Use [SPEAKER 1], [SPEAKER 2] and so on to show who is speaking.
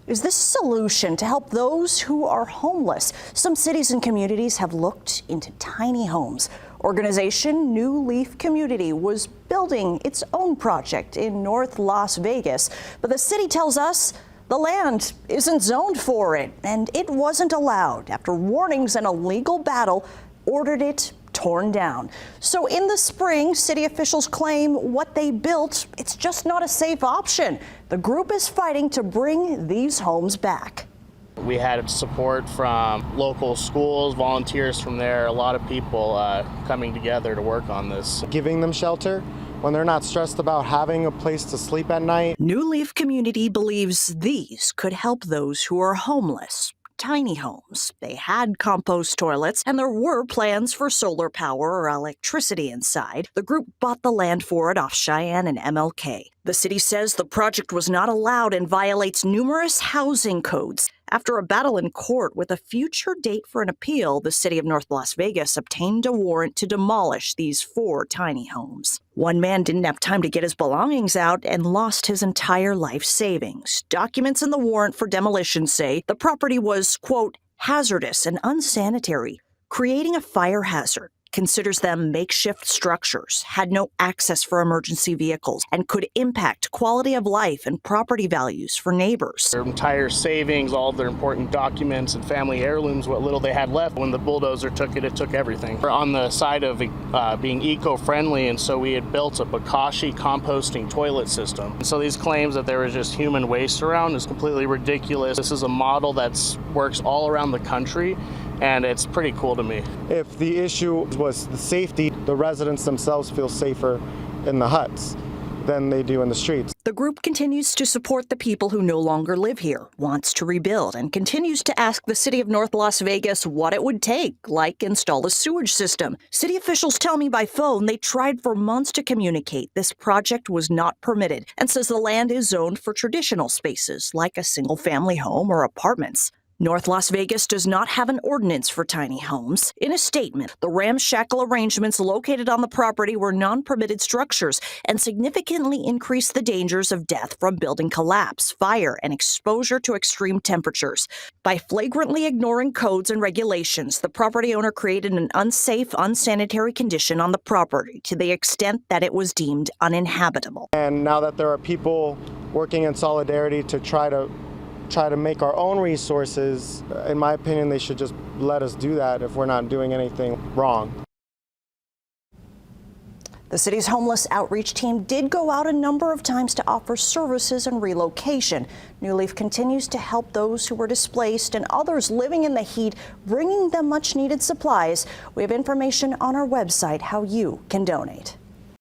[SPEAKER 1] Is this a solution to help those who are homeless? Some cities and communities have looked into tiny homes. Organization New Leaf Community was building its own project in North Las Vegas, but the city tells us the land isn't zoned for it, and it wasn't allowed after warnings and a legal battle ordered it torn down. So in the spring, city officials claim what they built, it's just not a safe option. The group is fighting to bring these homes back.
[SPEAKER 2] We had support from local schools, volunteers from there, a lot of people coming together to work on this.
[SPEAKER 3] Giving them shelter when they're not stressed about having a place to sleep at night.
[SPEAKER 1] New Leaf Community believes these could help those who are homeless. Tiny homes. They had compost toilets, and there were plans for solar power or electricity inside. The group bought the land for it off Cheyenne and MLK. The city says the project was not allowed and violates numerous housing codes. After a battle in court with a future date for an appeal, the city of North Las Vegas obtained a warrant to demolish these 4 tiny homes. One man didn't have time to get his belongings out and lost his entire life savings. Documents in the warrant for demolition say the property was, quote, hazardous and unsanitary, creating a fire hazard. Considers them makeshift structures, had no access for emergency vehicles, and could impact quality of life and property values for neighbors.
[SPEAKER 2] Their entire savings, all of their important documents and family heirlooms, what little they had left. When the bulldozer took it took everything. We're on the side of being eco-friendly, and so we had built a Bokashi composting toilet system. And so these claims that there was just human waste around is completely ridiculous. This is a model that works all around the country, and it's pretty cool to me.
[SPEAKER 3] If the issue was the safety, the residents themselves feel safer in the huts than they do in the streets.
[SPEAKER 1] The group continues to support the people who no longer live here, wants to rebuild, and continues to ask the city of North Las Vegas what it would take, like install a sewage system. City officials tell me by phone they tried for months to communicate this project was not permitted, and says the land is zoned for traditional spaces like a single-family home or apartments. North Las Vegas does not have an ordinance for tiny homes. In a statement, the ramshackle arrangements located on the property were non-permitted structures and significantly increase the dangers of death from building collapse, fire, and exposure to extreme temperatures. By flagrantly ignoring codes and regulations, the property owner created an unsafe, unsanitary condition on the property to the extent that it was deemed uninhabitable.
[SPEAKER 3] And now that there are people working in solidarity to try to make our own resources, in my opinion, they should just let us do that if we're not doing anything wrong.
[SPEAKER 1] The city's homeless outreach team did go out a number of times to offer services and relocation. New Leaf continues to help those who were displaced and others living in the heat, bringing them much needed supplies. We have information on our website how you can donate.